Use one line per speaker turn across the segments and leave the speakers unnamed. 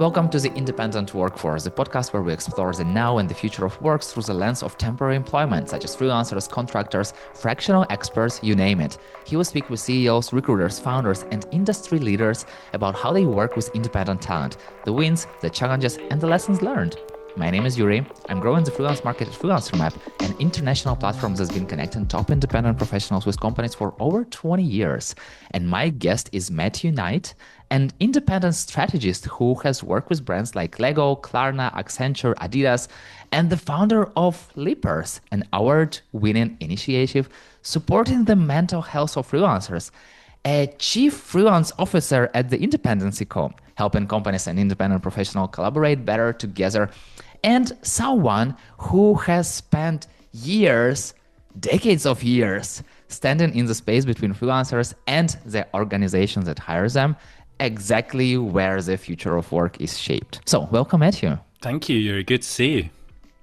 Welcome to the Independent Workforce, the podcast where we explore the now and the future of work through the lens of temporary employment, such as freelancers, contractors, fractional experts, you name it. Here we speak with CEOs, recruiters, founders, and industry leaders about how they work with independent talent, the wins, the challenges, and the lessons learned. My name is Yurii. I'm growing the freelance market at freelancermap, an international platform that's been connecting top independent professionals with companies for over 20 years. And my guest is Matthew Knight, an independent strategist who has worked with brands like Lego, Klarna, Accenture, Adidas, and the founder of Leapers, an award-winning initiative supporting the mental health of freelancers. A Chief Freelance Officer at the Independency Co, helping companies and independent professionals collaborate better together, and someone who has spent years, decades of years, standing in the space between freelancers and the organizations that hire them, exactly where the future of work is shaped. So, welcome, Matthew.
Thank you, Yurii. Good to see you.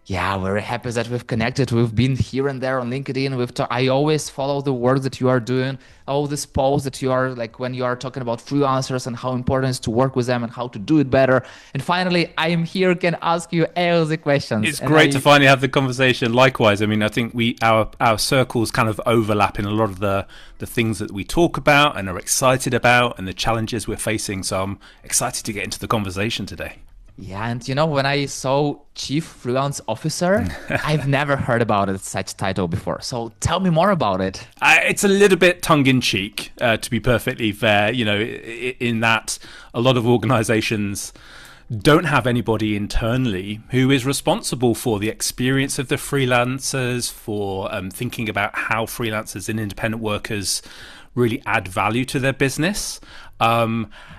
Yeah, very happy that we've connected. We've been here and there on LinkedIn. I always follow the work that you are doing, all these posts that you are like when you are talking about freelancers and how important it is to work with them and how to do it better. And finally, I am here, can ask you all the questions.
It's great to finally have the conversation. Likewise, I mean, I think our circles kind of overlap in a lot of the things that we talk about and are excited about and the challenges we're facing. So I'm excited to get into the conversation today.
Yeah, and you know, when I saw Chief Freelance Officer, I've never heard about such title before. So tell me more about it.
It's a little bit tongue-in-cheek, to be perfectly fair, you know, in that a lot of organizations don't have anybody internally who is responsible for the experience of the freelancers, for thinking about how freelancers and independent workers really add value to their business.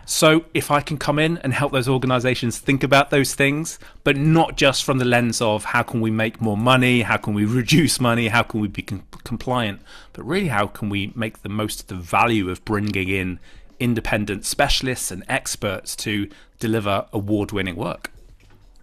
So if I can come in and help those organizations think about those things, but not just from the lens of how can we make more money, how can we reduce money, how can we be compliant, but really how can we make the most of the value of bringing in independent specialists and experts to deliver award-winning work.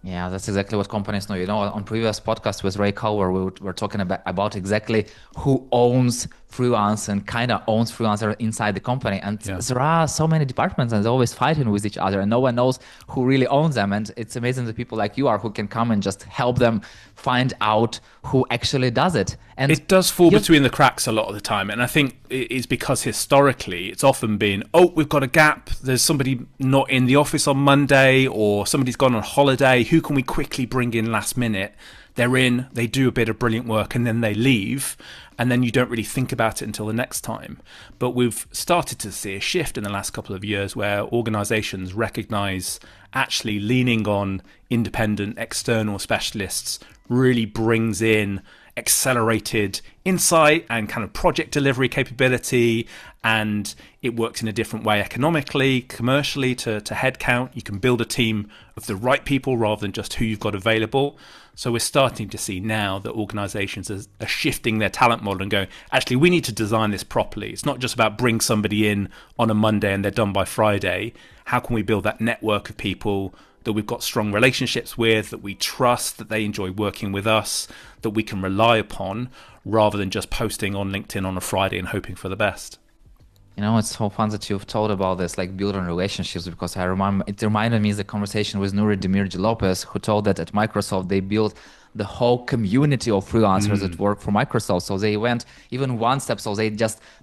Yeah, that's exactly what companies know. You know, on previous podcast with Ray Culver, we were talking about exactly who owns freelance and kind of owns freelancer inside the company. And there are so many departments and they're always fighting with each other and no one knows who really owns them. And it's amazing that people like you are who can come and just help them find out who actually does it. And
it does fall between the cracks a lot of the time. And I think it's because historically it's often been, oh, we've got a gap. There's somebody not in the office on Monday or somebody's gone on holiday. Who can we quickly bring in last minute? They're in, they do a bit of brilliant work and then they leave. And then you don't really think about it until the next time. But we've started to see a shift in the last couple of years where organizations recognize actually leaning on independent external specialists really brings in accelerated insight and kind of project delivery capability, and it works in a different way economically, commercially to headcount. You can build a team of the right people rather than just who you've got available. So we're starting to see now that organizations are shifting their talent model and going, actually, we need to design this properly. It's not just about bring somebody in on a Monday and they're done by Friday. How can we build that network of people that we've got strong relationships with, that we trust, that they enjoy working with us, that we can rely upon, rather than just posting on LinkedIn on a Friday and hoping for the best.
You know, it's so fun that you've told about this, like building relationships, because it reminded me of the conversation with Yurii Lazaruk, who told that at Microsoft, they built the whole community of freelancers that work for Microsoft. So they went even one step. So they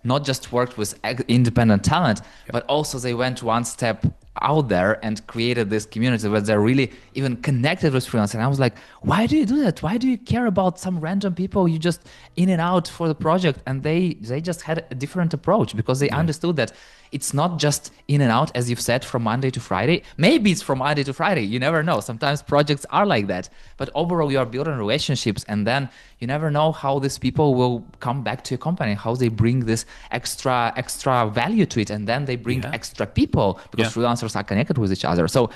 not just worked with independent talent, but also they went one step out there and created this community where they're really even connected with freelancers. And I was like, why do you do that? Why do you care about some random people you just in and out for the project? And they just had a different approach because they understood that it's not just in and out, as you've said, from Monday to Friday. Maybe it's from Monday to Friday. You never know. Sometimes projects are like that. But overall, you are building relationships, and then you never know how these people will come back to your company, how they bring this extra value to it, and then they bring extra people because freelancers are connected with each other. So,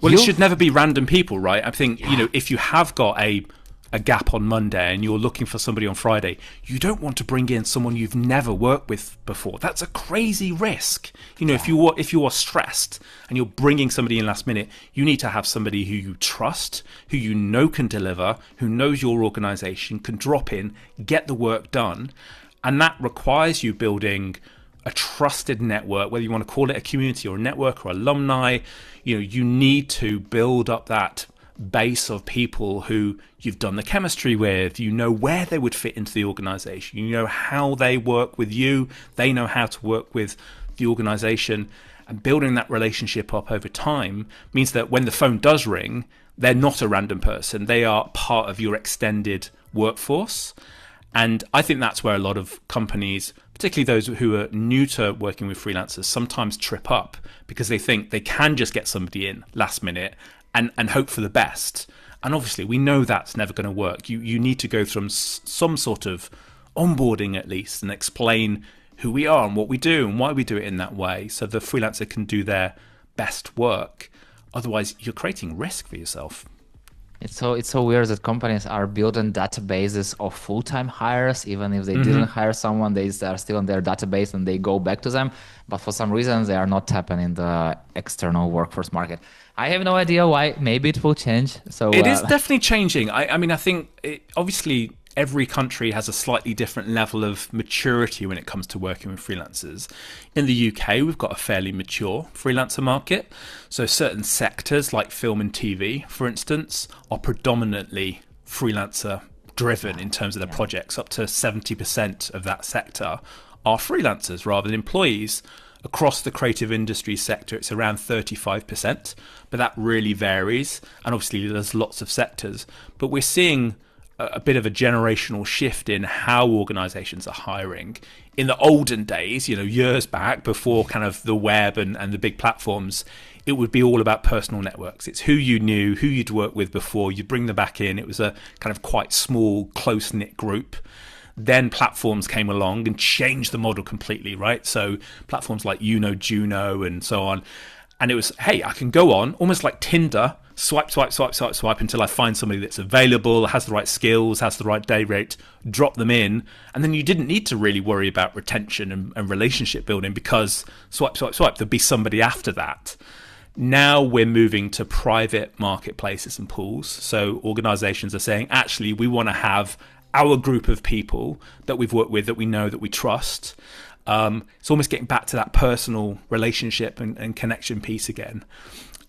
it should never be random people, right? I think you know, if you have got a gap on Monday and you're looking for somebody on Friday, you don't want to bring in someone you've never worked with before. That's a crazy risk. You know, if you are stressed and you're bringing somebody in last minute, you need to have somebody who you trust, who you know can deliver, who knows your organization, can drop in, get the work done. And that requires you building a trusted network, whether you want to call it a community or a network or alumni. You need to build up that base of people who you've done the chemistry with, you know where they would fit into the organization, you know how they work with you, they know how to work with the organization. And building that relationship up over time means that when the phone does ring, they're not a random person, they are part of your extended workforce. And I think that's where a lot of companies, particularly those who are new to working with freelancers, sometimes trip up, because they think they can just get somebody in last minute and hope for the best. And obviously we know that's never going to work. You need to go through some sort of onboarding at least and explain who we are and what we do and why we do it in that way, so the freelancer can do their best work. Otherwise you're creating risk for yourself.
It's so weird that companies are building databases of full-time hires, even if they didn't hire someone, they are still in their database and they go back to them. But for some reason, they are not tapping in the external workforce market. I have no idea why. Maybe it will change. So
it is definitely changing. I mean, I think obviously every country has a slightly different level of maturity when it comes to working with freelancers. In the UK, we've got a fairly mature freelancer market. So certain sectors like film and TV, for instance, are predominantly freelancer driven in terms of their projects. Up to 70% of that sector are freelancers rather than employees. Across the creative industry sector, it's around 35%, but that really varies. And obviously there's lots of sectors, but we're seeing a bit of a generational shift in how organizations are hiring. In the olden days, years back, before kind of the web and the big platforms, it would be all about personal networks. It's who you knew, who you'd worked with before, you'd bring them back in. It was a kind of quite small, close-knit group. Then platforms came along and changed the model completely, right? So platforms like Juno and so on. And it was, hey, I can go on, almost like Tinder, swipe until I find somebody that's available, has the right skills, has the right day rate, drop them in. And then you didn't need to really worry about retention and relationship building, because swipe, there'd be somebody after that. Now we're moving to private marketplaces and pools. So organizations are saying, actually, we want to have our group of people that we've worked with, that we know, that we trust. It's almost getting back to that personal relationship and connection piece again.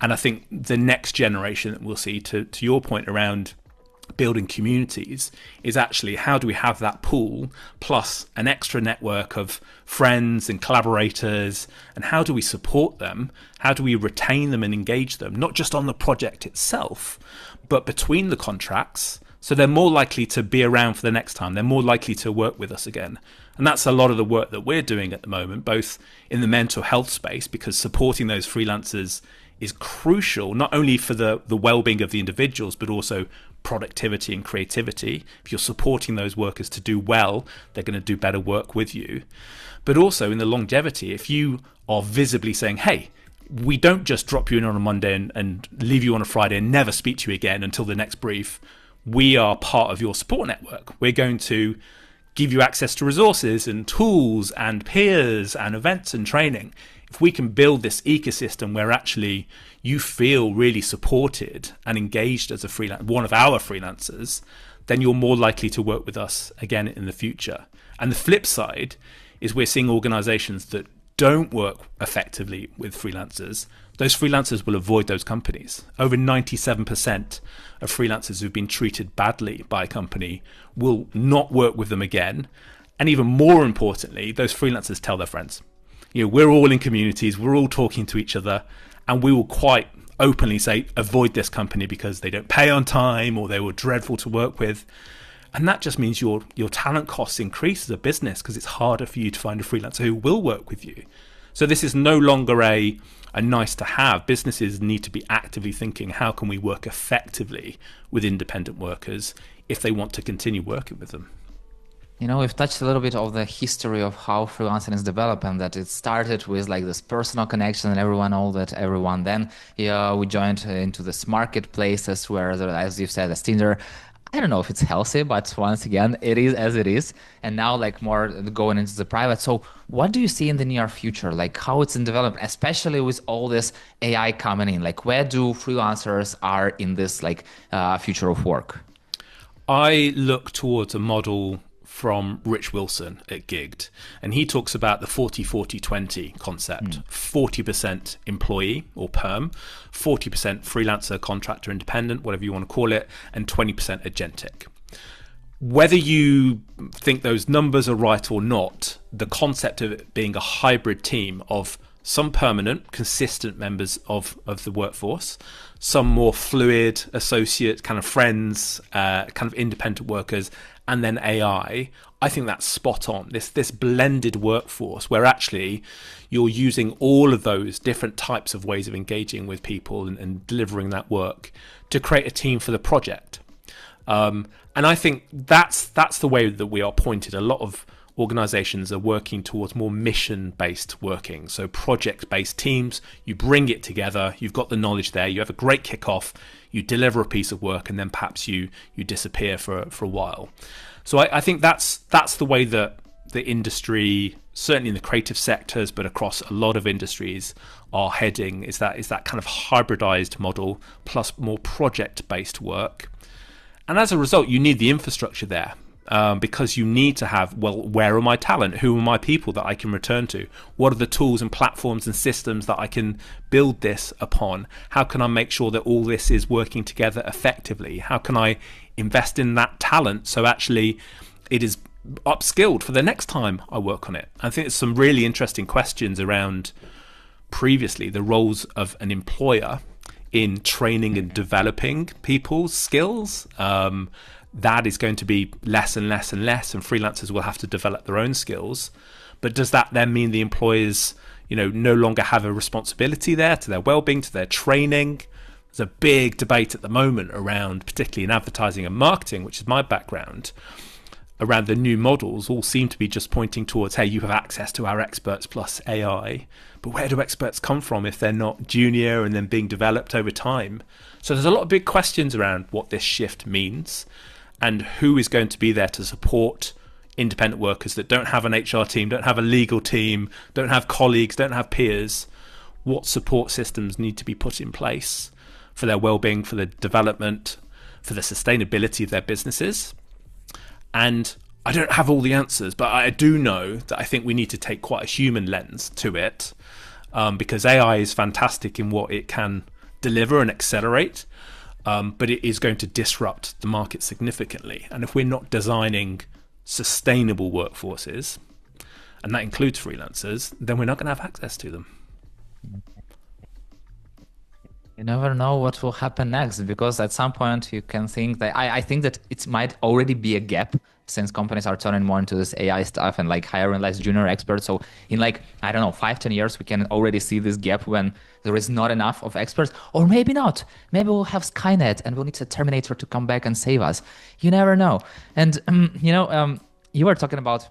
And I think the next generation that we'll see, to your point around building communities, is actually how do we have that pool plus an extra network of friends and collaborators, and how do we support them? How do we retain them and engage them, not just on the project itself, but between the contracts, so they're more likely to be around for the next time, they're more likely to work with us again. And that's a lot of the work that we're doing at the moment, both in the mental health space, because supporting those freelancers is crucial, not only for the well-being of the individuals, but also productivity and creativity. If you're supporting those workers to do well, they're going to do better work with you. But also in the longevity, if you are visibly saying, hey, we don't just drop you in on a Monday and leave you on a Friday and never speak to you again until the next brief. We are part of your support network. We're going to give you access to resources and tools and peers and events and training. If we can build this ecosystem where actually you feel really supported and engaged as one of our freelancers, then you're more likely to work with us again in the future. And the flip side is we're seeing organizations that don't work effectively with freelancers. Those freelancers will avoid those companies. Over 97% of freelancers who've been treated badly by a company will not work with them again. And even more importantly, those freelancers tell their friends. We're all in communities, we're all talking to each other, and we will quite openly say, avoid this company because they don't pay on time or they were dreadful to work with. And that just means your talent costs increase as a business, because it's harder for you to find a freelancer who will work with you. So this is no longer a nice to have. Businesses need to be actively thinking, how can we work effectively with independent workers if they want to continue working with them?
We've touched a little bit of the history of how freelancing is developed, and that it started with like this personal connection and everyone. Then we joined into this marketplaces where, as you've said, as Tinder. I don't know if it's healthy, but once again, it is as it is. And now like more going into the private. So what do you see in the near future? Like how it's in development, especially with all this AI coming in? Like where do freelancers are in this like future of work?
I look towards a model from Rich Wilson at Gigged, and he talks about the 40-40-20 concept. 40% employee or perm, 40% freelancer, contractor, independent, whatever you want to call it, and 20% agentic. Whether you think those numbers are right or not, the concept of it being a hybrid team of some permanent, consistent members of the workforce, some more fluid associate, kind of friends, kind of independent workers, and then AI, I think that's spot on. This blended workforce where actually you're using all of those different types of ways of engaging with people and delivering that work to create a team for the project. And I think that's the way that we are pointed. A lot of organizations are working towards more mission-based working. So project-based teams, you bring it together, you've got the knowledge there, you have a great kickoff, you deliver a piece of work, and then perhaps you disappear for a while. So I think that's the way that the industry, certainly in the creative sectors, but across a lot of industries, are heading, is that kind of hybridized model plus more project-based work. And as a result, you need the infrastructure there. Because you need to have, well, where are my talent? Who are my people that I can return to? What are the tools and platforms and systems that I can build this upon? How can I make sure that all this is working together effectively? How can I invest in that talent so actually it is upskilled for the next time I work on it? I think there's some really interesting questions around previously the roles of an employer in training and developing people's skills. That is going to be less and less and less, and freelancers will have to develop their own skills. But does that then mean the employers, no longer have a responsibility there to their well-being, to their training? There's a big debate at the moment around, particularly in advertising and marketing, which is my background, around the new models all seem to be just pointing towards, hey, you have access to our experts plus AI. But where do experts come from if they're not junior and then being developed over time? So there's a lot of big questions around what this shift means and who is going to be there to support independent workers that don't have an HR team, don't have a legal team, don't have colleagues, don't have peers. What support systems need to be put in place for their well-being, for the development, for the sustainability of their businesses? And I don't have all the answers, but I do know that I think we need to take quite a human lens to it, because AI is fantastic in what it can deliver and accelerate, but it is going to disrupt the market significantly. And if we're not designing sustainable workforces, and that includes freelancers, then we're not going to have access to them.
You never know what will happen next, because at some point you can think that I think that it might already be a gap, since companies are turning more into this AI stuff and like hiring less junior experts. So in 5-10 years, we can already see this gap when there is not enough of experts, or maybe not. Maybe we'll have Skynet and we'll need a Terminator to come back and save us. You never know. And you were talking about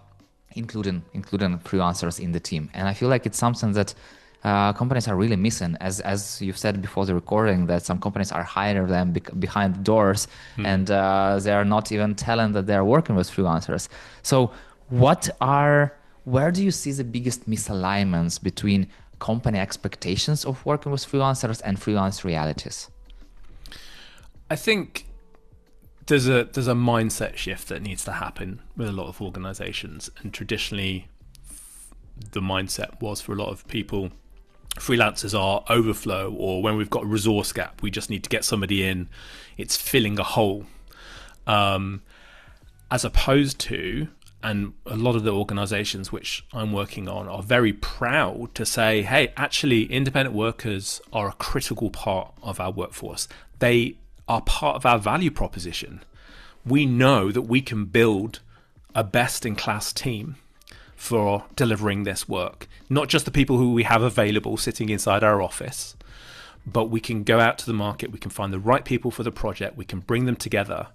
including freelancers in the team, and I feel like it's something that companies are really missing, as you've said before the recording, that some companies are hiring them behind the doors, and they are not even telling that they're working with freelancers. So where do you see the biggest misalignments between company expectations of working with freelancers and freelance realities?
I think there's a mindset shift that needs to happen with a lot of organizations, and traditionally the mindset was, for a lot of people, freelancers are overflow, or when we've got a resource gap, we just need to get somebody in. It's filling a hole. As opposed to, and a lot of the organizations which I'm working on are very proud to say, hey, actually, independent workers are a critical part of our workforce. They are part of our value proposition. We know that we can build a best-in-class team for delivering this work. Not just the people who we have available sitting inside our office, but we can go out to the market, we can find the right people for the project, we can bring them together,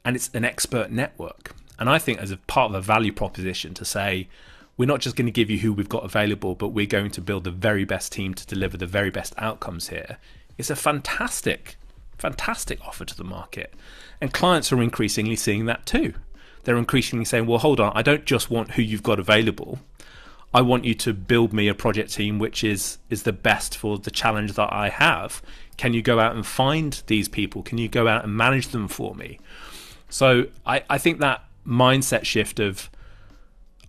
and it's an expert network. And I think as a part of a value proposition to say, we're not just going to give you who we've got available, but we're going to build the very best team to deliver the very best outcomes here. It's a fantastic offer to the market. And clients are increasingly seeing that too. They're increasingly saying, well, hold on, I don't just want who you've got available. I want you to build me a project team which is the best for the challenge that I have. Can you go out and find these people? Can you go out and manage them for me? So I think that mindset shift of,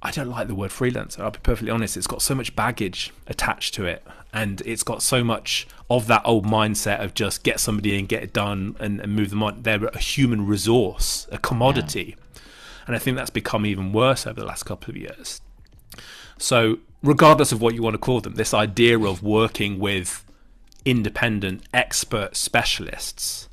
I don't like the word freelancer, I'll be perfectly honest. It's got so much baggage attached to it, and it's got so much of that old mindset of just get somebody in, get it done, and move them on. They're a human resource, a commodity. And I think that's become even worse over the last couple of years. So regardless of what you want to call them, this idea of working with independent expert specialists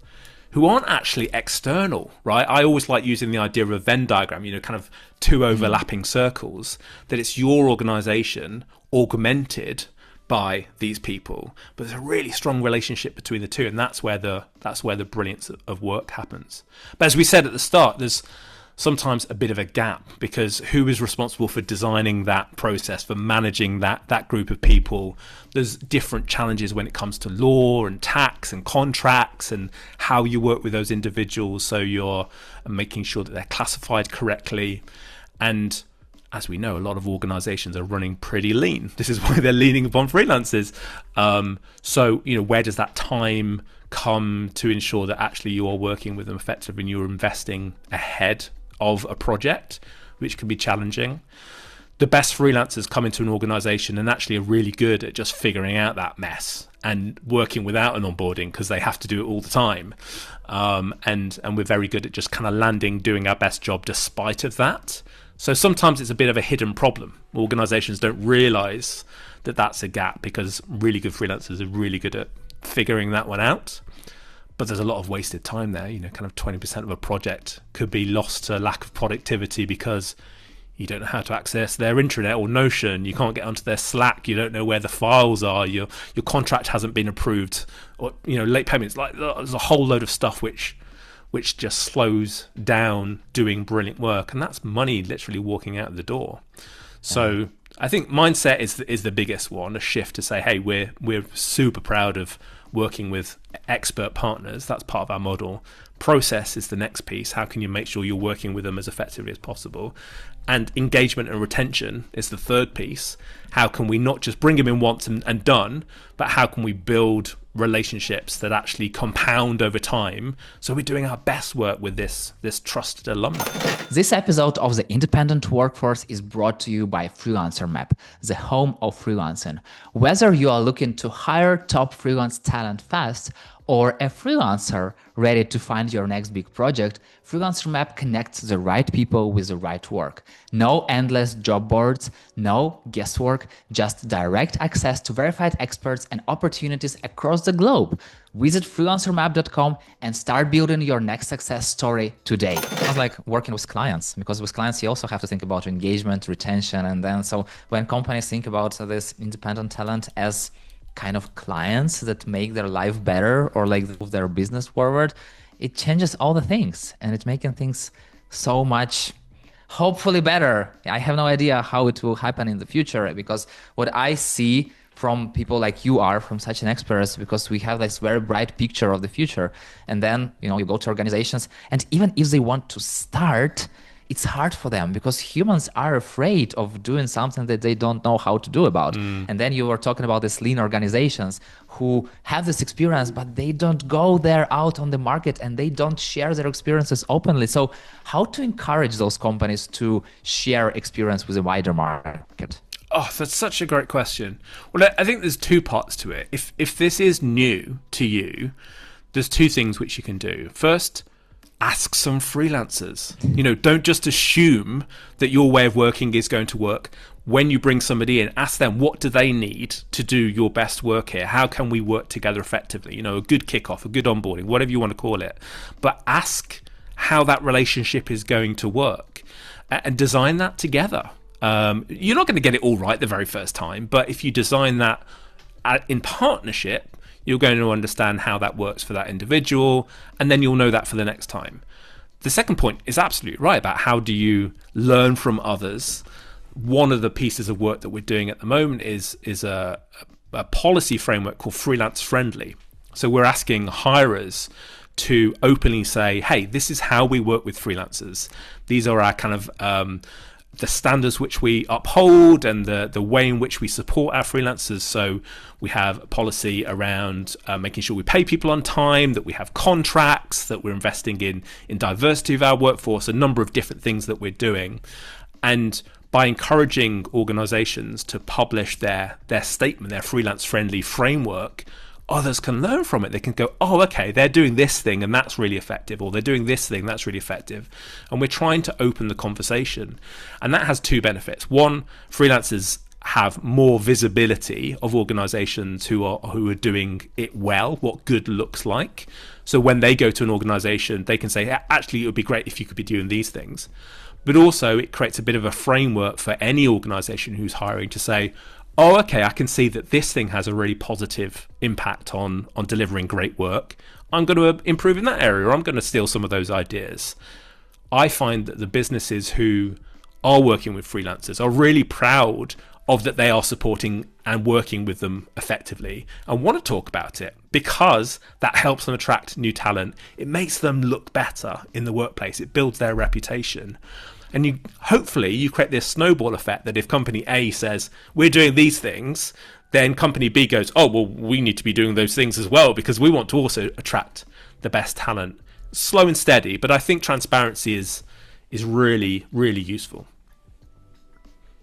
who aren't actually external, right? I always like using the idea of a Venn diagram, kind of two overlapping circles, that it's your organization augmented by these people, but there's a really strong relationship between the two, and that's where the brilliance of work happens. But as we said at the start, there's sometimes a bit of a gap, because who is responsible for designing that process, for managing that group of people? There's different challenges when it comes to law and tax and contracts and how you work with those individuals, so you're making sure that they're classified correctly. And as we know, a lot of organizations are running pretty lean. This is why they're leaning upon freelancers. So where does that time come to ensure that actually you are working with them effectively and you're investing ahead of a project, which can be challenging? The best freelancers come into an organization and actually are really good at just figuring out that mess and working without an onboarding, because they have to do it all the time. And we're very good at just kind of landing, doing our best job despite of that. So sometimes it's a bit of a hidden problem. Organizations don't realize that that's a gap, because really good freelancers are really good at figuring that one out. But there's a lot of wasted time there. Kind of 20% of a project could be lost to lack of productivity because you don't know how to access their intranet or Notion. You can't get onto their Slack. You don't know where the files are. Your contract hasn't been approved, or late payments. Like, there's a whole load of stuff which just slows down doing brilliant work, and that's money literally walking out of the door. So I think mindset is the biggest one, a shift to say, hey, we're super proud of working with expert partners. That's part of our model. Process is the next piece. How can you make sure you're working with them as effectively as possible? And engagement and retention is the third piece. How can we not just bring them in once and done, but how can we build relationships that actually compound over time, so we're doing our best work with this trusted alumni?
This episode of The Independent Workforce is brought to you by freelancermap, the home of freelancing. Whether you are looking to hire top freelance talent fast, or a freelancer ready to find your next big project, freelancermap connects the right people with the right work. No endless job boards, no guesswork, just direct access to verified experts and opportunities across the globe. Visit freelancermap.com and start building your next success story today. It's like working with clients, because with clients you also have to think about engagement, retention, and then so when companies think about this independent talent as kind of clients that make their life better or like move their business forward, it changes all the things, and it's making things so much hopefully better. I have no idea how it will happen in the future, because what I see from people like you are, from such an expert, because we have this very bright picture of the future. And then, you go to organizations, and even if they want to start, it's hard for them, because humans are afraid of doing something that they don't know how to do about. And then you were talking about these lean organizations who have this experience, but they don't go there out on the market, and they don't share their experiences openly. So how to encourage those companies to share experience with a wider market?
Oh, that's such a great question. Well, I think there's two parts to it. If this is new to you, there's two things which you can do. First, ask some freelancers. Don't just assume that your way of working is going to work. When you bring somebody in, ask them, what do they need to do your best work here? How can we work together effectively? A good kickoff, a good onboarding, whatever you want to call it. But ask how that relationship is going to work, and design that together. You're not going to get it all right the very first time, but if you design that in partnership, you're going to understand how that works for that individual, and then you'll know that for the next time. The second point is absolutely right about how do you learn from others. One of the pieces of work that we're doing at the moment is a policy framework called freelance-friendly. So we're asking hirers to openly say, hey, this is how we work with freelancers. These are our kind of the standards which we uphold and the way in which we support our freelancers. So we have a policy around making sure we pay people on time, that we have contracts, that we're investing in diversity of our workforce, a number of different things that we're doing. And by encouraging organizations to publish their statement, their freelance-friendly framework, others can learn from it. They can go, oh, okay, they're doing this thing and that's really effective, or they're doing this thing that's really effective. And we're trying to open the conversation. And that has two benefits. One, freelancers have more visibility of organizations who are doing it well, what good looks like. So when they go to an organization, they can say, actually, it would be great if you could be doing these things. But also it creates a bit of a framework for any organization who's hiring to say, oh, okay, I can see that this thing has a really positive impact on delivering great work. I'm going to improve in that area, or I'm going to steal some of those ideas. I find that the businesses who are working with freelancers are really proud of that they are supporting and working with them effectively and want to talk about it, because that helps them attract new talent. It makes them look better in the workplace. It builds their reputation. And hopefully you create this snowball effect that if company A says, we're doing these things, then company B goes, oh, well, we need to be doing those things as well because we want to also attract the best talent. Slow and steady, but I think transparency is really, really useful.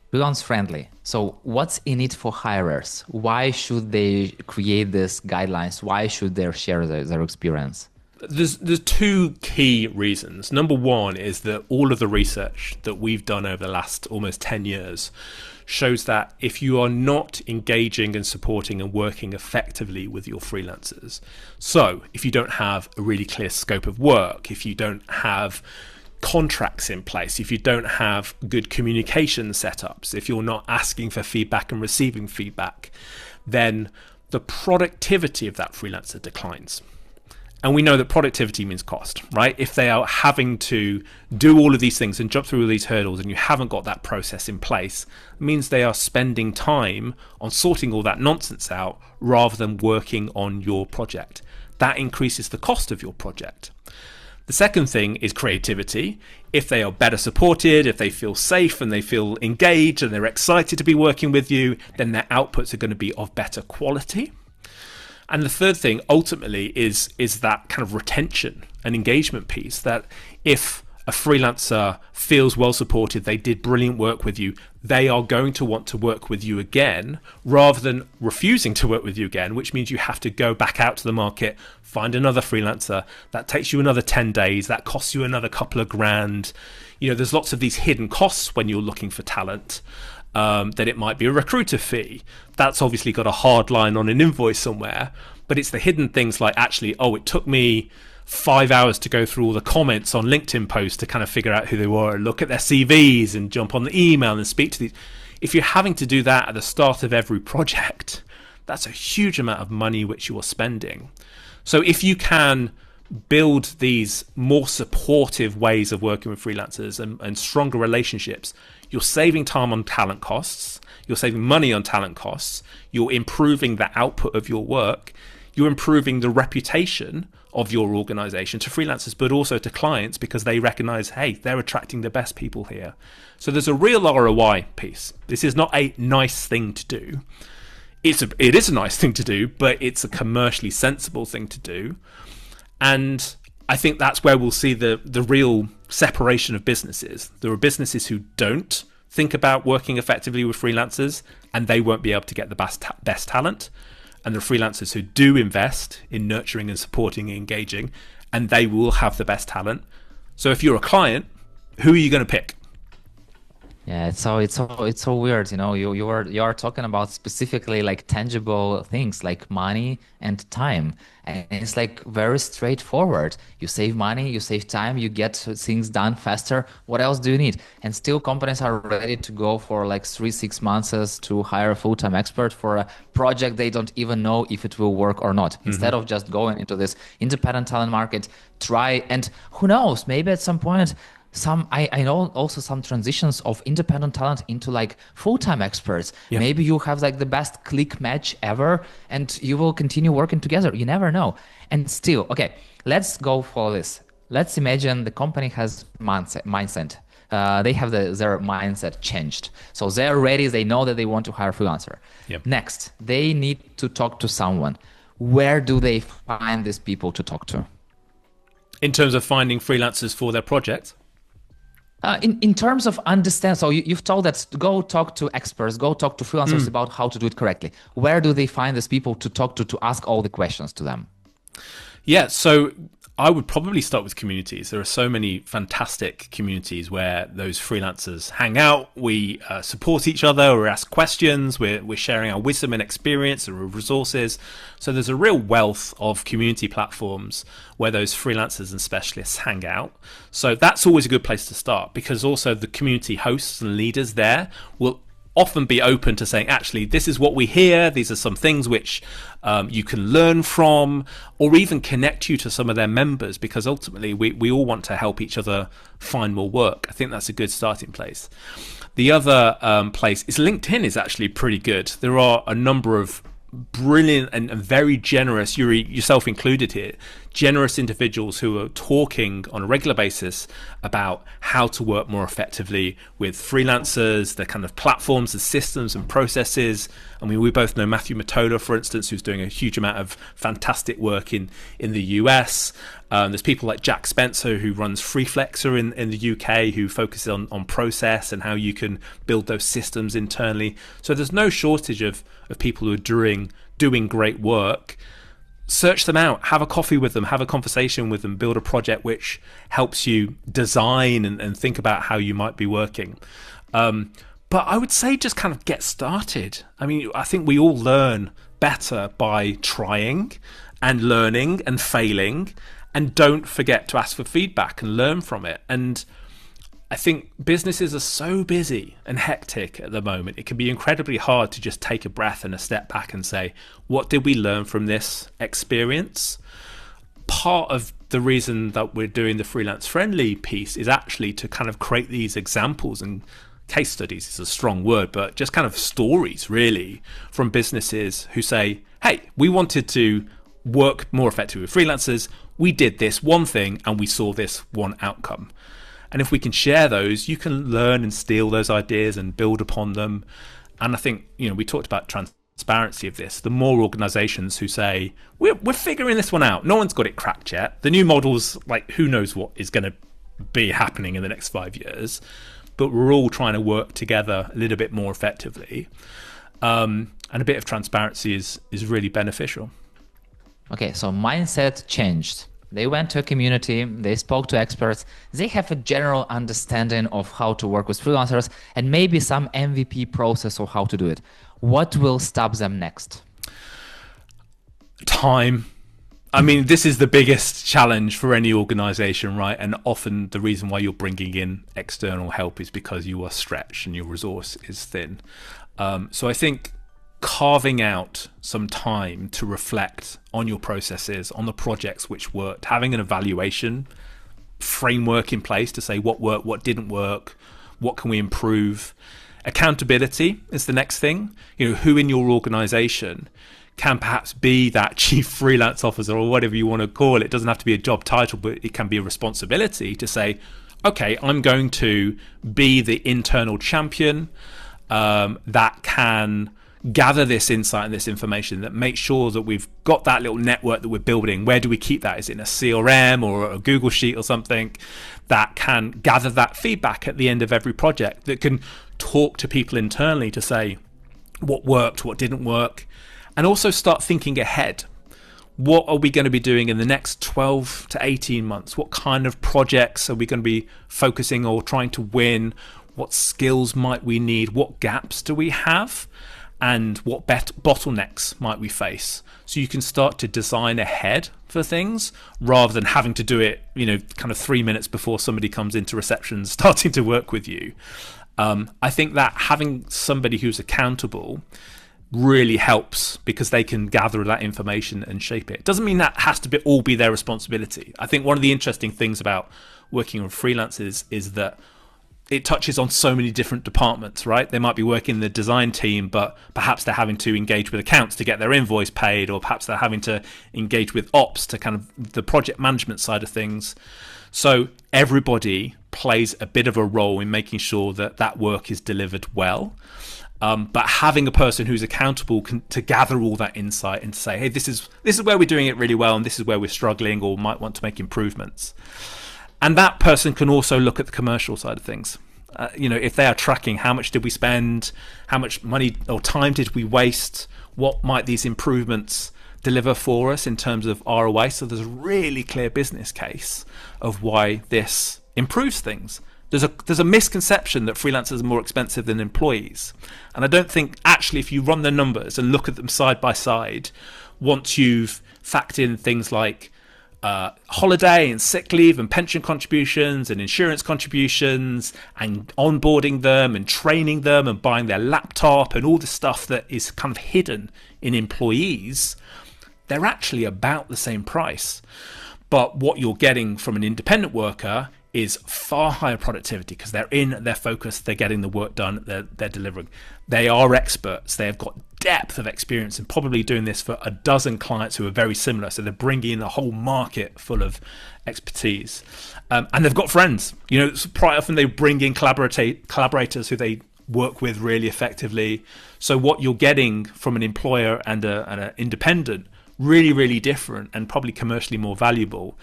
Freelance-friendly. So what's in it for hirers? Why should they create these guidelines? Why should they share their experience?
There's two key reasons. Number one is that all of the research that we've done over the last almost 10 years shows that if you are not engaging and supporting and working effectively with your freelancers, so if you don't have a really clear scope of work, if you don't have contracts in place, if you don't have good communication setups, if you're not asking for feedback and receiving feedback, then the productivity of that freelancer declines. And we know that productivity means cost, right? If they are having to do all of these things and jump through all these hurdles and you haven't got that process in place, it means they are spending time on sorting all that nonsense out rather than working on your project. That increases the cost of your project. The second thing is creativity. If they are better supported, if they feel safe and they feel engaged and they're excited to be working with you, then their outputs are going to be of better quality. And the third thing ultimately is that kind of retention and engagement piece, that if a freelancer feels well supported, they did brilliant work with you, they are going to want to work with you again rather than refusing to work with you again, which means you have to go back out to the market, find another freelancer. That takes you another 10 days. That costs you another couple of grand. You know, there's lots of these hidden costs when you're looking for talent. That it might be a recruiter fee. That's obviously got a hard line on an invoice somewhere, but it's the hidden things like, actually, oh, it took me 5 hours to go through all the comments on LinkedIn posts to kind of figure out who they were, look at their CVs and jump on the email and speak to these. If you're having to do that at the start of every project, that's a huge amount of money which you are spending. So if you can build these more supportive ways of working with freelancers and stronger relationships, you're saving time on talent costs, you're saving money on talent costs, you're improving the output of your work, you're improving the reputation of your organization to freelancers, but also to clients, because they recognize, hey, they're attracting the best people here. So there's a real ROI piece. This is not a nice thing to do. It is a nice thing to do, but it's a commercially sensible thing to do. And I think that's where we'll see the real separation of businesses. There are businesses who don't think about working effectively with freelancers, and they won't be able to get the best talent. And the freelancers who do invest in nurturing and supporting and engaging, and they will have the best talent. So if you're a client, who are you going to pick?
Yeah, it's so weird, you know. You are talking about specifically like tangible things like money and time, and it's like very straightforward. You save money, you save time, you get things done faster. What else do you need? And still, companies are ready to go for like 3-6 months to hire a full-time expert for a project they don't even know if it will work or not. Instead of just going into this independent talent market, try, and who knows, maybe at some point. I know also some transitions of independent talent into like full-time experts. Yeah. Maybe you have like the best click match ever and you will continue working together. You never know. And still, okay, let's go for this. Let's imagine the company has mindset. they have their mindset changed. So they're ready. They know that they want to hire a freelancer.
Yep.
Next, they need to talk to someone. Where do they find these people to talk to?
In terms of finding freelancers for their project?
In terms of understand, so you've told that go talk to experts, go talk to freelancers about how to do it correctly. Where do they find these people to talk to ask all the questions to them?
Yeah, so I would probably start with communities. There are so many fantastic communities where those freelancers hang out. We support each other, we ask questions, we're sharing our wisdom and experience and resources. So there's a real wealth of community platforms where those freelancers and specialists hang out. So that's always a good place to start, because also the community hosts and leaders there will often be open to saying, actually, this is what we hear. These are some things which you can learn from, or even connect you to some of their members, because ultimately we all want to help each other find more work. I think that's a good starting place. The other place is LinkedIn is actually pretty good. There are a number of brilliant and very generous, Yurii, yourself included here, generous individuals who are talking on a regular basis about how to work more effectively with freelancers, the kind of platforms, the systems and processes. I mean, we both know Matthew Matola, for instance, who's doing a huge amount of fantastic work in the US. There's people like Jack Spencer, who runs Freelancer in the UK, who focuses on process and how you can build those systems internally. So there's no shortage of people who are doing great work. Search them out, have a coffee with them, have a conversation with them, build a project which helps you design and think about how you might be working. But I would say just kind of get started. I mean, I think we all learn better by trying and learning and failing, and don't forget to ask for feedback and learn from it. And I think businesses are so busy and hectic at the moment, it can be incredibly hard to just take a breath and a step back and say, what did we learn from this experience? Part of the reason that we're doing the freelance-friendly piece is actually to kind of create these examples, and case studies is a strong word, but just kind of stories really from businesses who say, hey, we wanted to work more effectively with freelancers. We did this one thing and we saw this one outcome. And if we can share those, you can learn and steal those ideas and build upon them. And I think, we talked about transparency of this. The more organizations who say, we're figuring this one out. No one's got it cracked yet. The new model's like, who knows what is going to be happening in the next 5 years. But we're all trying to work together a little bit more effectively. And a bit of transparency is really beneficial.
Okay, so mindset changed. They went to a community, they spoke to experts, they have a general understanding of how to work with freelancers and maybe some MVP process or how to do it. What will stop them next?
Time. I mean, this is the biggest challenge for any organization, right? And often the reason why you're bringing in external help is because you are stretched and your resource is thin. So I think carving out some time to reflect on your processes, on the projects which worked, having an evaluation framework in place to say what worked, what didn't work, what can we improve. Accountability is the next thing. Who in your organization can perhaps be that chief freelance officer or whatever you want to call it. It doesn't have to be a job title, but it can be a responsibility to say, okay, I'm going to be the internal champion that can gather this insight and this information, that makes sure that we've got that little network that we're building. Where do we keep that? Is it in a CRM or a Google Sheet or something that can gather that feedback at the end of every project, that can talk to people internally to say what worked, what didn't work, and also start thinking ahead. What are we going to be doing in the next 12 to 18 months? What kind of projects are we going to be focusing or trying to win? What skills might we need? What gaps do we have? And what bottlenecks might we face? So you can start to design ahead for things rather than having to do it, kind of 3 minutes before somebody comes into reception starting to work with you. I think that having somebody who's accountable really helps, because they can gather that information and shape it. Doesn't mean that has to all be their responsibility. I think one of the interesting things about working with freelancers is that it touches on so many different departments, right? They might be working in the design team, but perhaps they're having to engage with accounts to get their invoice paid, or perhaps they're having to engage with ops to kind of the project management side of things. So everybody plays a bit of a role in making sure that that work is delivered well. But having a person who's accountable to gather all that insight and to say, hey, this is where we're doing it really well, and this is where we're struggling or might want to make improvements. And that person can also look at the commercial side of things. If they are tracking how much did we spend, how much money or time did we waste, what might these improvements deliver for us in terms of ROI. So there's a really clear business case of why this improves things. There's a misconception that freelancers are more expensive than employees. And I don't think actually if you run the numbers and look at them side by side, once you've factored in things like holiday and sick leave and pension contributions and insurance contributions and onboarding them and training them and buying their laptop and all the stuff that is kind of hidden in employees, they're actually about the same price. But what you're getting from an independent worker is far higher productivity because they're focused, they're getting the work done, they're delivering. They are experts. They have got depth of experience and probably doing this for a dozen clients who are very similar. So they're bringing in a whole market full of expertise. And they've got friends. Quite often they bring in collaborators who they work with really effectively. So what you're getting from an employer and an independent, really, really different and probably commercially more valuable.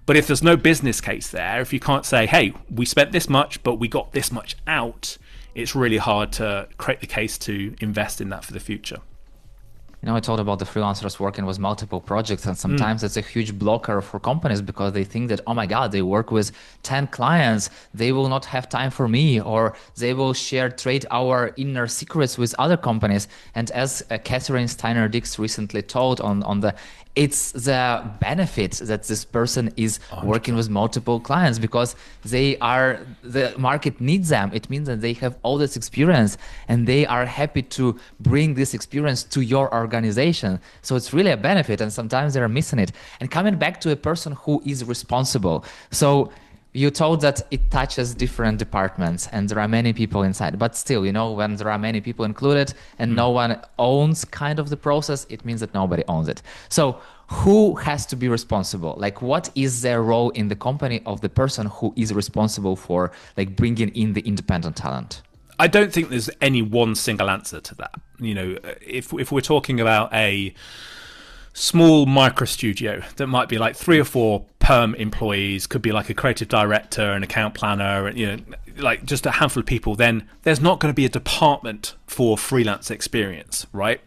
But if there's no business case there, if you can't say, hey, we spent this much, but we got this much out, it's really hard to create the case to invest in that for the future.
I told about the freelancers working with multiple projects, and sometimes it's a huge blocker for companies because they think that, oh my God, they work with 10 clients, they will not have time for me, or they will trade our inner secrets with other companies. And as Catherine Steiner-Dix recently told it's the benefit that this person is working with multiple clients because the market needs them. It means that they have all this experience and they are happy to bring this experience to your organization. So it's really a benefit, and sometimes they're missing it. And coming back to a person who is responsible. So you told that it touches different departments and there are many people inside, but still, when there are many people included and no one owns kind of the process, it means that nobody owns it. So who has to be responsible? Like, what is their role in the company of the person who is responsible for bringing in the independent talent?
I don't think there's any one single answer to that. If we're talking about a small micro studio that might be like 3 or 4 perm employees, could be like a creative director, an account planner, like just a handful of people, then there's not going to be a department for freelance experience, right?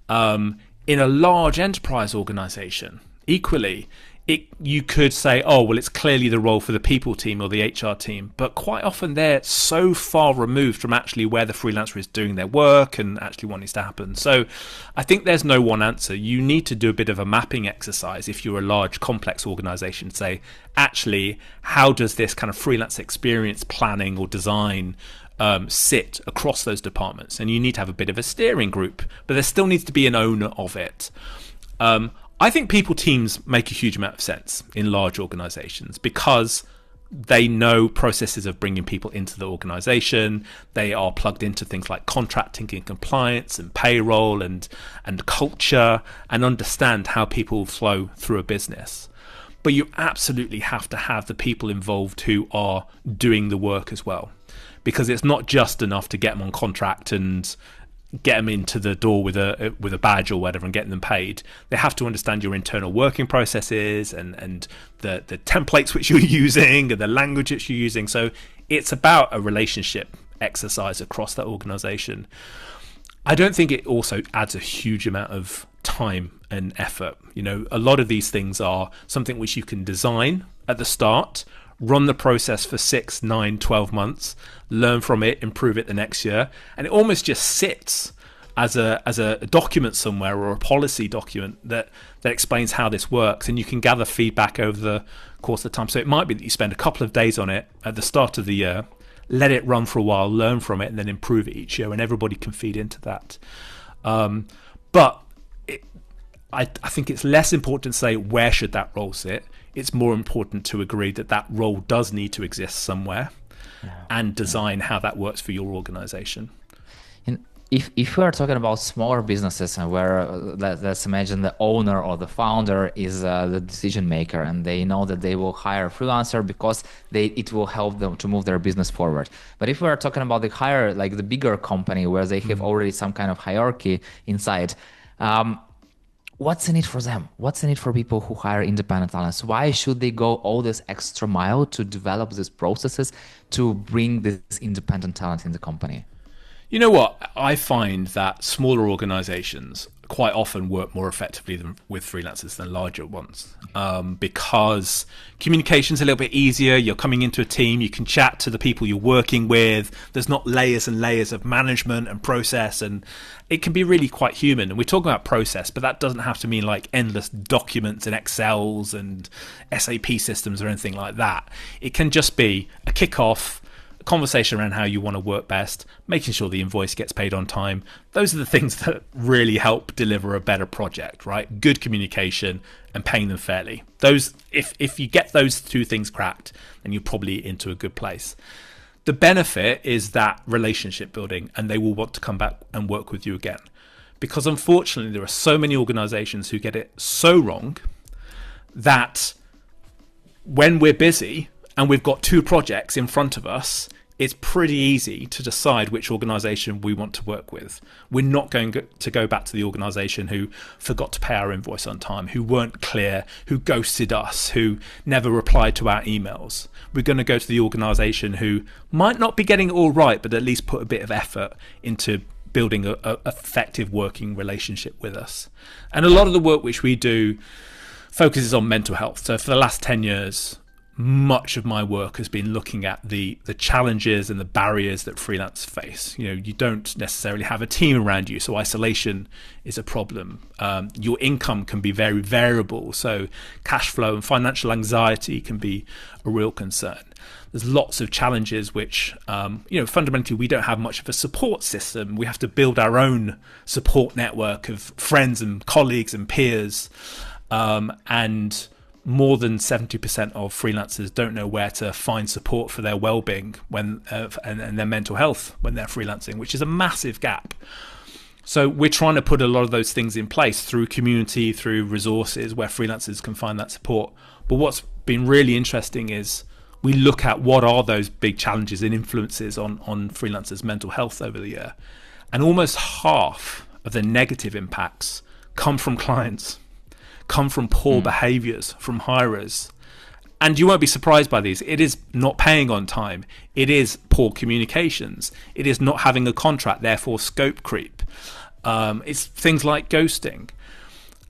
In a large enterprise organization, equally, you could say, oh, well, it's clearly the role for the people team or the HR team, but quite often they're so far removed from actually where the freelancer is doing their work and actually what needs to happen. So I think there's no one answer. You need to do a bit of a mapping exercise if you're a large, complex organization, say, actually, how does this kind of freelance experience planning or design sit across those departments? And you need to have a bit of a steering group, but there still needs to be an owner of it. I think people teams make a huge amount of sense in large organizations because they know processes of bringing people into the organization. They are plugged into things like contracting and compliance and payroll and culture, and understand how people flow through a business. But you absolutely have to have the people involved who are doing the work as well, because it's not just enough to get them on contract and get them into the door with a badge or whatever and getting them paid. They have to understand your internal working processes and the templates which you're using and the language which you're using. So it's about a relationship exercise across that organization. I don't think it also adds a huge amount of time and effort. A lot of these things are something which you can design at the start, run the process for 6, 9, 12 months, learn from it, improve it the next year, and it almost just sits as a document somewhere or a policy document that explains how this works, and you can gather feedback over the course of time. So it might be that you spend a couple of days on it at the start of the year, let it run for a while, learn from it, and then improve it each year, and everybody can feed into that. But I think it's less important to say where should that role sit. It's more important to agree that role does need to exist somewhere. and design how that works for your organization.
And if we are talking about smaller businesses and where let's imagine the owner or the founder is the decision maker, and they know that they will hire a freelancer because it will help them to move their business forward. But if we are talking about the bigger company where they have already some kind of hierarchy inside, what's in it for them? What's in it for people who hire independent talents? Why should they go all this extra mile to develop these processes to bring this independent talent in the company?
You know what? I find that smaller organizations quite often work more effectively with freelancers than larger ones, because communication's a little bit easier. You're coming into a team, you can chat to the people you're working with. There's not layers and layers of management and process, and it can be really quite human. And we're talking about process, but that doesn't have to mean like endless documents and Excels and SAP systems or anything like that. It can just be a kickoff, conversation around how you want to work best, making sure the invoice gets paid on time. Those are the things that really help deliver a better project, right? Good communication and paying them fairly. Those, if you get those two things cracked, then you're probably into a good place. The benefit is that relationship building, and they will want to come back and work with you again. Because unfortunately, there are so many organizations who get it so wrong that when we're busy and we've got two projects in front of us, it's pretty easy to decide which organization we want to work with. We're not going to go back to the organization who forgot to pay our invoice on time, who weren't clear, who ghosted us, who never replied to our emails. We're going to go to the organization who might not be getting it all right, but at least put a bit of effort into building a effective working relationship with us. And a lot of the work which we do focuses on mental health. So for the last 10 years, much of my work has been looking at the challenges and the barriers that freelance face. You know, you don't necessarily have a team around you, so isolation is a problem. Your income can be very variable, so cash flow and financial anxiety can be a real concern. There's lots of challenges which, fundamentally we don't have much of a support system. We have to build our own support network of friends and colleagues and peers, and more than 70% of freelancers don't know where to find support for their well-being when and their mental health when they're freelancing, which is a massive gap. So we're trying to put a lot of those things in place through community, through resources where freelancers can find that support. But what's been really interesting is we look at what are those big challenges and influences on freelancers' mental health over the year. And almost half of the negative impacts come from clients, come from poor behaviors from hirers. And you won't be surprised by these. It is not paying on time. It is poor communications. It is not having a contract, therefore scope creep. It's things like ghosting.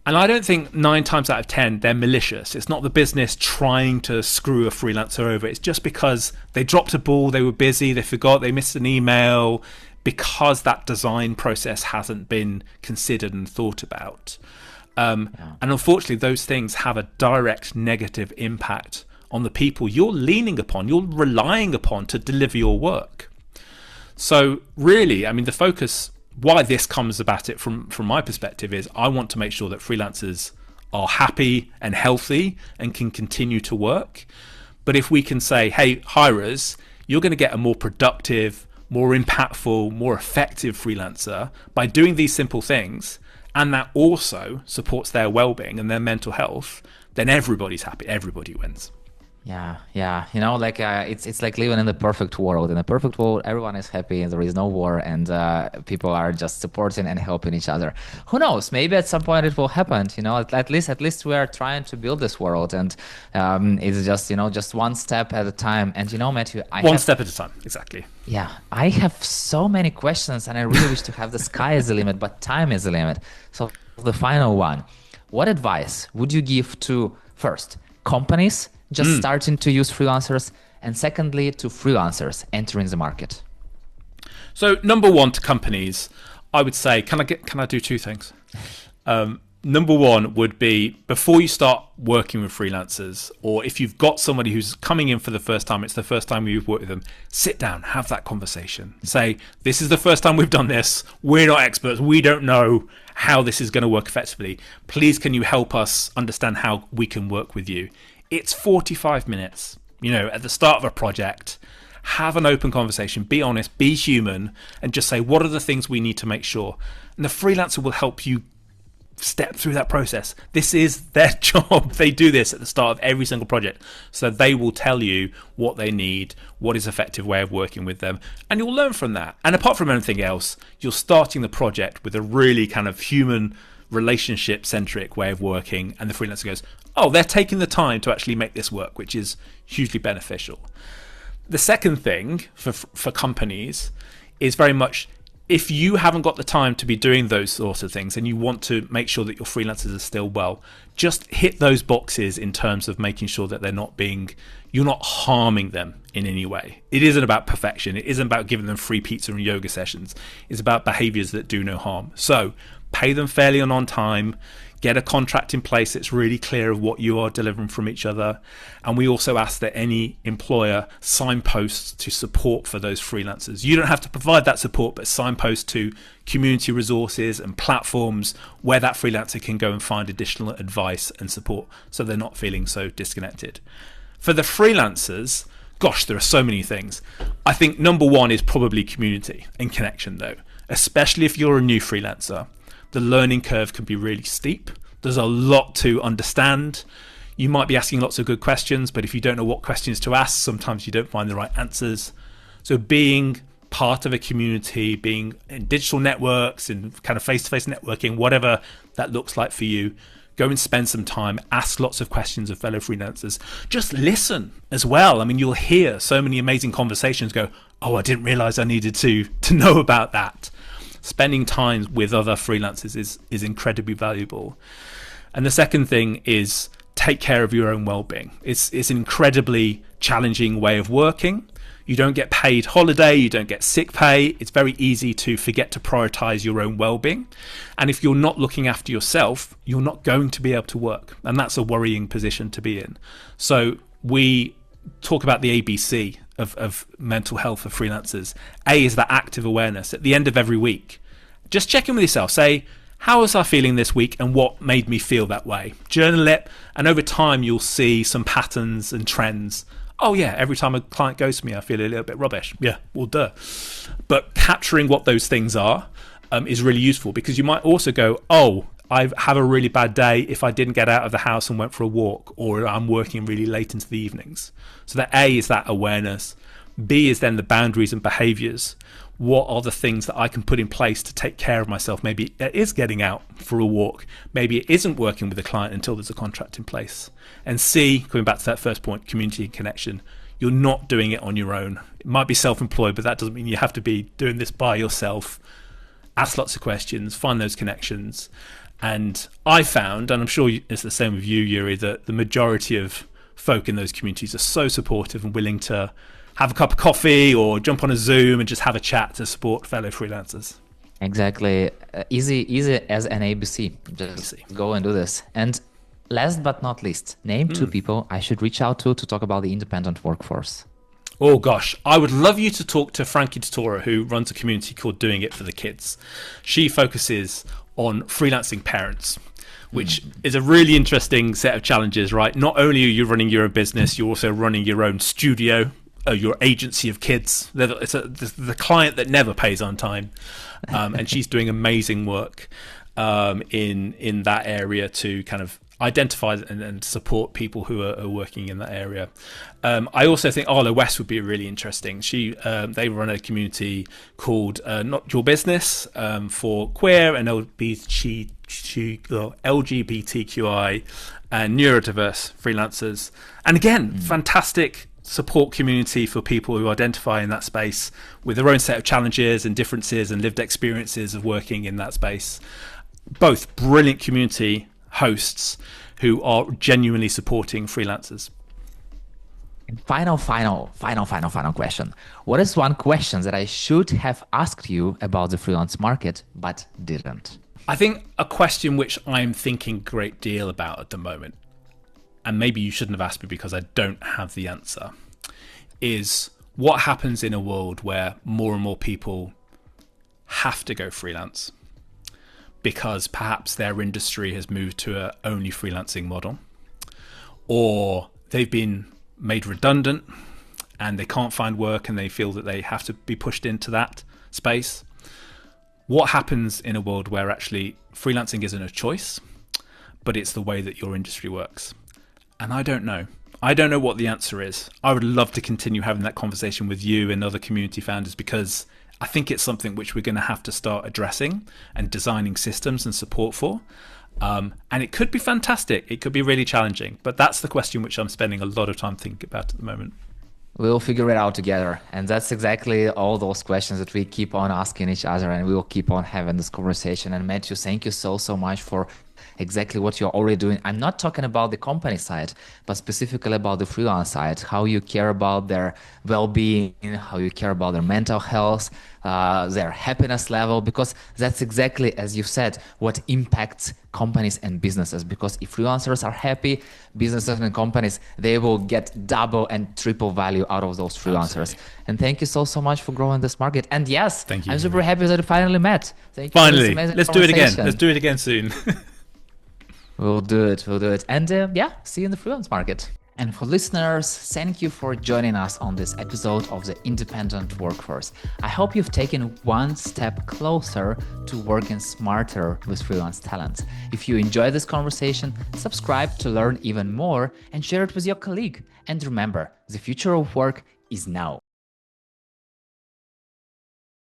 And I don't think 9 times out of 10 they're malicious. It's not the business trying to screw a freelancer over. It's just because they dropped a ball, they were busy, they forgot, they missed an email, because that design process hasn't been considered and thought about. And unfortunately, those things have a direct negative impact on the people you're leaning upon, you're relying upon to deliver your work. So really, I mean, the focus, why this comes about it from my perspective is I want to make sure that freelancers are happy and healthy and can continue to work. But if we can say, hey, hirers, you're going to get a more productive, more impactful, more effective freelancer by doing these simple things, and that also supports their well-being and their mental health, then everybody's happy, everybody wins.
Yeah. You know, like it's like living in the perfect world. In the perfect world, everyone is happy and there is no war, and people are just supporting and helping each other. Who knows? Maybe at some point it will happen. You know, at least we are trying to build this world, and it's just one step at a time. And you know, Matthew,
one step at a time, exactly.
Yeah, I have so many questions, and I really wish to have the sky is the limit, but time is the limit. So the final one: what advice would you give to first companies just starting to use freelancers, and secondly to freelancers entering the market?
So number one, to companies, I would say, can I do two things? Number one would be, before you start working with freelancers, or if you've got somebody who's coming in for the first time, it's the first time you've worked with them, sit down, have that conversation. Say, this is the first time we've done this. We're not experts. We don't know how this is going to work effectively. Please, can you help us understand how we can work with you? It's 45 minutes, at the start of a project. Have an open conversation, be honest, be human, and just say, what are the things we need to make sure? And the freelancer will help you step through that process. This is their job. They do this at the start of every single project. So they will tell you what they need, what is an effective way of working with them, and you'll learn from that. And apart from anything else, you're starting the project with a really kind of human, relationship-centric way of working, and the freelancer goes, oh, they're taking the time to actually make this work, which is hugely beneficial. The second thing for companies is very much, if you haven't got the time to be doing those sorts of things and you want to make sure that your freelancers are still well, just hit those boxes in terms of making sure that you're not harming them in any way. It isn't about perfection. It isn't about giving them free pizza and yoga sessions. It's about behaviors that do no harm. So pay them fairly and on time. Get a contract in place that's really clear of what you are delivering from each other. And we also ask that any employer signposts to support for those freelancers. You don't have to provide that support, but signpost to community resources and platforms where that freelancer can go and find additional advice and support, so they're not feeling so disconnected. For the freelancers, gosh, there are so many things. I think number one is probably community and connection, though, especially if you're a new freelancer. The learning curve can be really steep. There's a lot to understand. You might be asking lots of good questions, but if you don't know what questions to ask, sometimes you don't find the right answers. So being part of a community, being in digital networks and kind of face-to-face networking, whatever that looks like for you, go and spend some time, ask lots of questions of fellow freelancers. Just listen as well. I mean, you'll hear so many amazing conversations go, oh, I didn't realize I needed to know about that. Spending time with other freelancers is incredibly valuable. And the second thing is take care of your own well-being. It's an incredibly challenging way of working. You don't get paid holiday, you don't get sick pay. It's very easy to forget to prioritize your own well-being. And if you're not looking after yourself, you're not going to be able to work. And that's a worrying position to be in. So we talk about the ABC of mental health for freelancers. A is that active awareness. At the end of every week, just check in with yourself. Say, how was I feeling this week and what made me feel that way? Journal it, and over time you'll see some patterns and trends. Oh yeah, every time a client goes to me, I feel a little bit rubbish. Yeah, well, duh. But capturing what those things are is really useful, because you might also go, oh, I have a really bad day if I didn't get out of the house and went for a walk, or I'm working really late into the evenings. So that A is that awareness. B is then the boundaries and behaviors. What are the things that I can put in place to take care of myself? Maybe it is getting out for a walk. Maybe it isn't working with a client until there's a contract in place. And C, coming back to that first point, community and connection. You're not doing it on your own. It might be self-employed, but that doesn't mean you have to be doing this by yourself. Ask lots of questions, find those connections. And I found, and I'm sure it's the same with you, Yurii, that the majority of folk in those communities are so supportive and willing to have a cup of coffee or jump on a Zoom and just have a chat to support fellow freelancers.
Exactly. Easy as an ABC. Just go and do this. And last but not least, name two people I should reach out to talk about the independent workforce.
Oh gosh, I would love you to talk to Frankie Tutora, who runs a community called Doing It for the Kids. She focuses on freelancing parents, which is a really interesting set of challenges, right? Not only are you running your own business, you're also running your own studio, your agency of kids. It's the client that never pays on time. And she's doing amazing work in that area to kind of identify and support people who are working in that area. I also think Arlo West would be really interesting. They run a community called Not Your Business for queer and LGBTQI and neurodiverse freelancers. And again, fantastic support community for people who identify in that space with their own set of challenges and differences and lived experiences of working in that space. Both brilliant community hosts who are genuinely supporting freelancers.
Final question. What is one question that I should have asked you about the freelance market but didn't?
I think a question which I'm thinking a great deal about at the moment, and maybe you shouldn't have asked me because I don't have the answer, is what happens in a world where more and more people have to go freelance because perhaps their industry has moved to a only freelancing model, or they've been made redundant and they can't find work and they feel that they have to be pushed into that space. What happens in a world where actually freelancing isn't a choice, but it's the way that your industry works? And I don't know. I don't know what the answer is. I would love to continue having that conversation with you and other community founders, because I think it's something which we're going to have to start addressing and designing systems and support for. And it could be fantastic. It could be really challenging. But that's the question which I'm spending a lot of time thinking about at the moment.
We'll figure it out together. And that's exactly all those questions that we keep on asking each other, and we will keep on having this conversation. And Matthew, thank you so much for exactly what you're already doing. I'm not talking about the company side, but specifically about the freelance side, how you care about their well-being, how you care about their mental health, their happiness level, because that's exactly, as you said, what impacts companies and businesses. Because if freelancers are happy, businesses and companies, they will get double and triple value out of those freelancers. Absolutely. And thank you so much for growing this market. And yes, thank you. I'm super happy that we finally met. Thank you.
Finally, let's do it again. Let's do it again soon.
We'll do it. And see you in the freelance market. And for listeners, thank you for joining us on this episode of the Independent Workforce. I hope you've taken one step closer to working smarter with freelance talent. If you enjoyed this conversation, subscribe to learn even more and share it with your colleague. And remember, the future of work is now.